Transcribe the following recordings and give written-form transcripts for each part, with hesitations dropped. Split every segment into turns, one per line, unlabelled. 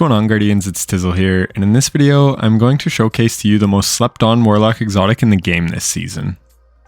going on, Guardians? It's Tizzle here, and in this video, I'm going to showcase to you the most slept on Warlock exotic in the game this season.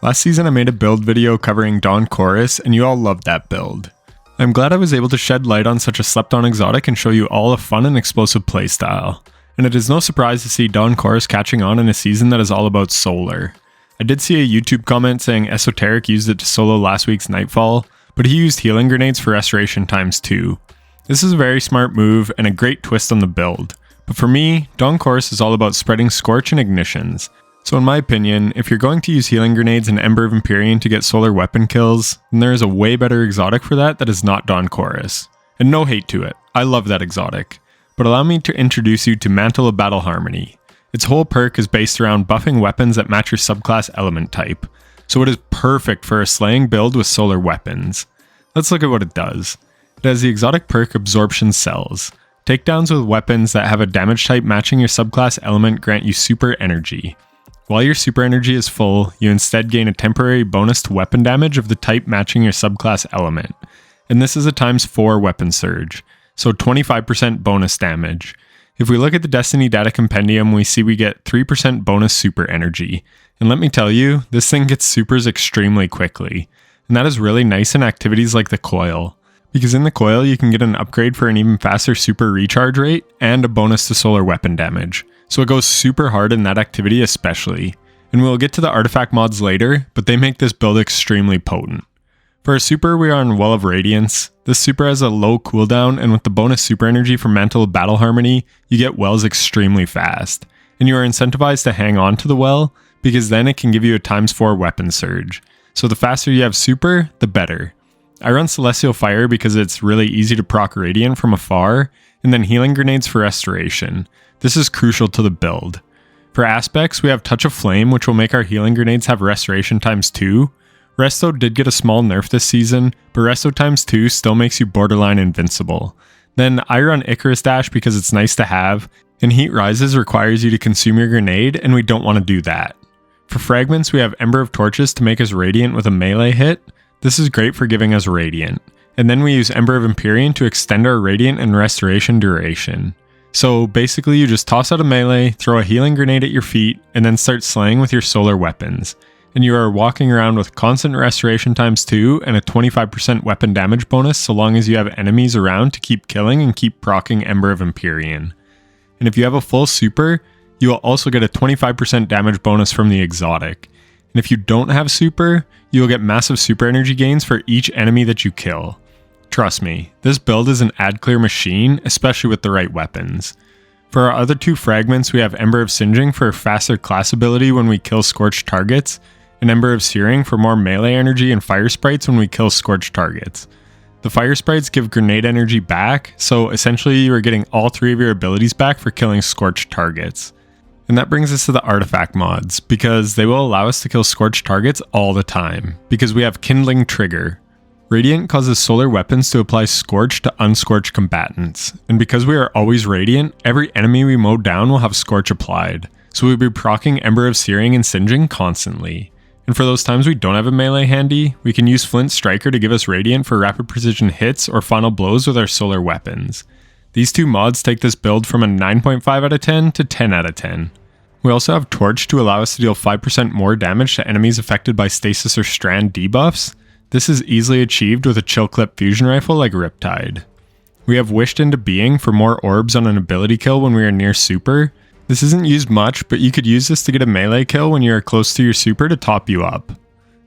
Last season I made a build video covering Dawn Chorus, and you all loved that build. I'm glad I was able to shed light on such a slept on exotic and show you all a fun and explosive playstyle. And it is no surprise to see Dawn Chorus catching on in a season that is all about solar. I did see a YouTube comment saying Esoteric used it to solo last week's Nightfall, but he used healing grenades for restoration ×2. This is a very smart move and a great twist on the build, but for me, Dawn Chorus is all about spreading Scorch and Ignitions. So in my opinion, if you're going to use healing grenades and Ember of Empyrean to get solar weapon kills, then there is a way better exotic for that is not Dawn Chorus. And no hate to it, I love that exotic. But allow me to introduce you to Mantle of Battle Harmony. Its whole perk is based around buffing weapons that match your subclass element type, so it is perfect for a slaying build with solar weapons. Let's look at what it does. It has the exotic perk Absorption Cells. Takedowns with weapons that have a damage type matching your subclass element grant you super energy. While your super energy is full, you instead gain a temporary bonus to weapon damage of the type matching your subclass element. And this is a ×4 weapon surge, so 25% bonus damage. If we look at the Destiny Data Compendium, we see we get 3% bonus super energy. And let me tell you, this thing gets supers extremely quickly. And that is really nice in activities like the Coil. Because in the Coil, you can get an upgrade for an even faster super recharge rate and a bonus to solar weapon damage. So it goes super hard in that activity especially. And we'll get to the artifact mods later, but they make this build extremely potent. For a super, we are on Well of Radiance. This super has a low cooldown, and with the bonus super energy from Mantle of Battle Harmony, you get wells extremely fast. And you are incentivized to hang on to the well, because then it can give you a ×4 weapon surge. So the faster you have super, the better. I run Celestial Fire because it's really easy to proc Radiant from afar, and then Healing Grenades for restoration. This is crucial to the build. For aspects, we have Touch of Flame, which will make our Healing Grenades have restoration ×2. Resto did get a small nerf this season, but Resto ×2 still makes you borderline invincible. Then I run Icarus Dash because it's nice to have, and Heat Rises requires you to consume your grenade, and we don't want to do that. For Fragments, we have Ember of Torches to make us Radiant with a melee hit. This is great for giving us Radiant. And then we use Ember of Empyrean to extend our Radiant and Restoration duration. So basically you just toss out a melee, throw a healing grenade at your feet, and then start slaying with your solar weapons. And you are walking around with constant restoration ×2 and a 25% weapon damage bonus so long as you have enemies around to keep killing and keep proccing Ember of Empyrean. And if you have a full super, you will also get a 25% damage bonus from the exotic. And if you don't have super, you will get massive super energy gains for each enemy that you kill. Trust me, this build is an ad clear machine, especially with the right weapons. For our other two fragments, we have Ember of Singeing for faster class ability when we kill scorched targets, and Ember of Searing for more melee energy and fire sprites when we kill scorched targets. The fire sprites give grenade energy back, so essentially you are getting all three of your abilities back for killing scorched targets. And that brings us to the artifact mods, because they will allow us to kill scorched targets all the time, because we have Kindling Trigger. Radiant causes solar weapons to apply Scorch to unscorched combatants, and because we are always Radiant, every enemy we mow down will have Scorch applied, so we'll be proccing Ember of Searing and Singeing constantly. And for those times we don't have a melee handy, we can use Flint Striker to give us Radiant for rapid precision hits or final blows with our solar weapons. These two mods take this build from a 9.5 out of 10 to 10 out of 10. We also have Torch to allow us to deal 5% more damage to enemies affected by stasis or strand debuffs. This is easily achieved with a chill clip fusion rifle like Riptide. We have Wished into Being for more orbs on an ability kill when we are near super. This isn't used much, but you could use this to get a melee kill when you are close to your super to top you up.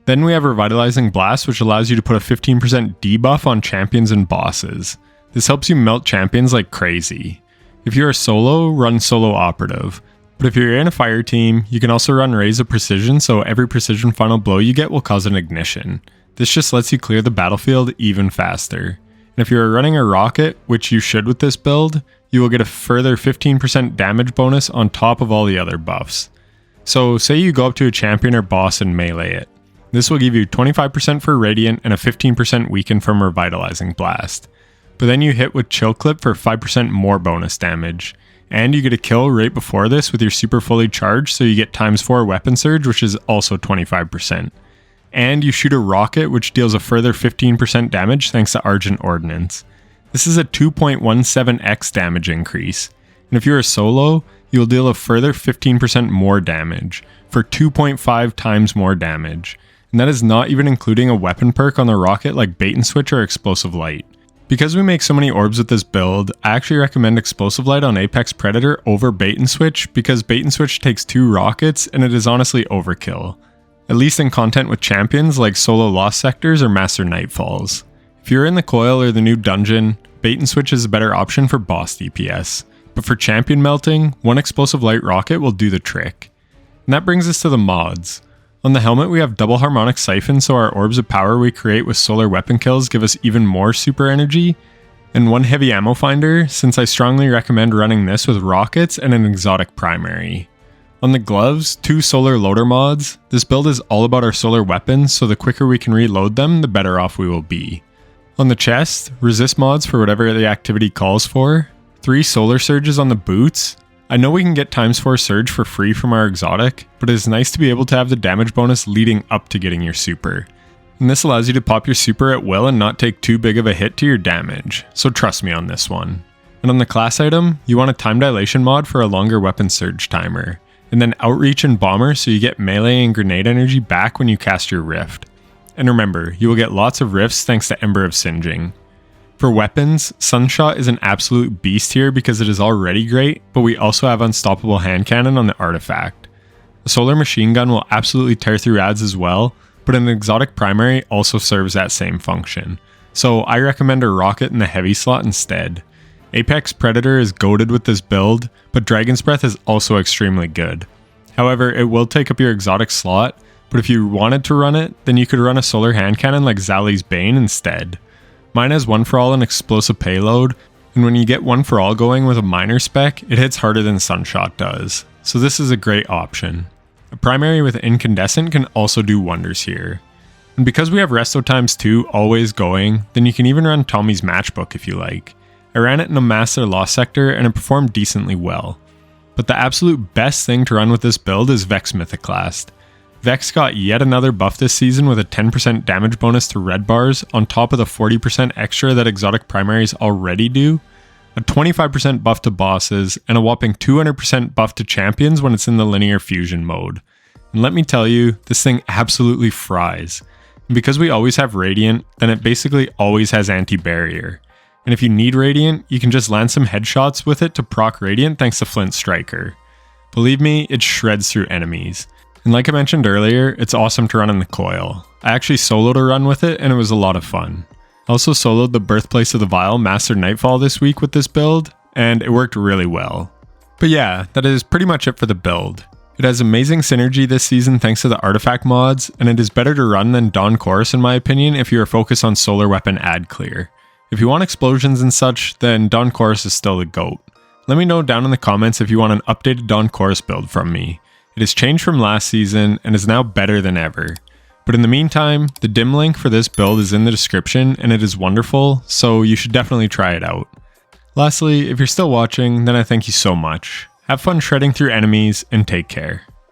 Then we have Revitalizing Blast, which allows you to put a 15% debuff on champions and bosses. This helps you melt champions like crazy. If you are solo, run Solo Operative. But if you're in a fire team, you can also run Raise of Precision, so every precision final blow you get will cause an ignition. This just lets you clear the battlefield even faster. And if you're running a rocket, which you should with this build, you will get a further 15% damage bonus on top of all the other buffs. So say you go up to a champion or boss and melee it. This will give you 25% for Radiant and a 15% weaken from Revitalizing Blast. But then you hit with Chill Clip for 5% more bonus damage. And you get a kill right before this with your super fully charged, so you get ×4 weapon surge, which is also 25%. And you shoot a rocket, which deals a further 15% damage thanks to Argent Ordnance. This is a 2.17x damage increase, and if you're a solo, you'll deal a further 15% more damage, for 2.5 times more damage, and that is not even including a weapon perk on the rocket like Bait and Switch or Explosive Light. Because we make so many orbs with this build, I actually recommend Explosive Light on Apex Predator over Bait and Switch because Bait and Switch takes 2 rockets and it is honestly overkill. At least in content with champions like Solo Lost Sectors or Master Nightfalls. If you're in the Coil or the new dungeon, Bait and Switch is a better option for boss DPS. But for champion melting, one Explosive Light rocket will do the trick. And that brings us to the mods. On the helmet we have double harmonic siphon, so our orbs of power we create with solar weapon kills give us even more super energy, and one heavy ammo finder, since I strongly recommend running this with rockets and an exotic primary. On the gloves, 2 solar loader mods. This build is all about our solar weapons, so the quicker we can reload them, the better off we will be. On the chest, resist mods for whatever the activity calls for, 3 solar surges on the boots. I know we can get ×4 surge for free from our exotic, but it is nice to be able to have the damage bonus leading up to getting your super. And this allows you to pop your super at will and not take too big of a hit to your damage, so trust me on this one. And on the class item, you want a time dilation mod for a longer weapon surge timer, and then outreach and bomber so you get melee and grenade energy back when you cast your rift. And remember, you will get lots of rifts thanks to Ember of Singeing. For weapons, Sunshot is an absolute beast here because it is already great, but we also have Unstoppable Hand Cannon on the artifact. A solar machine gun will absolutely tear through ads as well, but an exotic primary also serves that same function. So I recommend a rocket in the heavy slot instead. Apex Predator is goated with this build, but Dragon's Breath is also extremely good. However, it will take up your exotic slot, but if you wanted to run it, then you could run a solar hand cannon like Zali's Bane instead. Mine has 1-for-all and explosive payload, and when you get 1-for-all going with a minor spec, it hits harder than Sunshot does, so this is a great option. A primary with incandescent can also do wonders here. And because we have Resto ×2 always going, then you can even run Tommy's Matchbook if you like. I ran it in a Master Lost Sector and it performed decently well. But the absolute best thing to run with this build is Vex Mythoclast. Vex got yet another buff this season with a 10% damage bonus to red bars on top of the 40% extra that exotic primaries already do, a 25% buff to bosses, and a whopping 200% buff to champions when it's in the linear fusion mode. And let me tell you, this thing absolutely fries. And because we always have Radiant, then it basically always has anti-barrier. And if you need Radiant, you can just land some headshots with it to proc Radiant thanks to Flint Striker. Believe me, it shreds through enemies. And like I mentioned earlier, it's awesome to run in the Coil. I actually soloed a run with it and it was a lot of fun. I also soloed the Birthplace of the Vile Master Nightfall this week with this build, and it worked really well. But yeah, that is pretty much it for the build. It has amazing synergy this season thanks to the artifact mods, and it is better to run than Dawn Chorus in my opinion if you are focused on solar weapon ad clear. If you want explosions and such, then Dawn Chorus is still the GOAT. Let me know down in the comments if you want an updated Dawn Chorus build from me. It has changed from last season and is now better than ever. But in the meantime, the dim link for this build is in the description and it is wonderful, so you should definitely try it out. Lastly, if you're still watching, then I thank you so much. Have fun shredding through enemies and take care.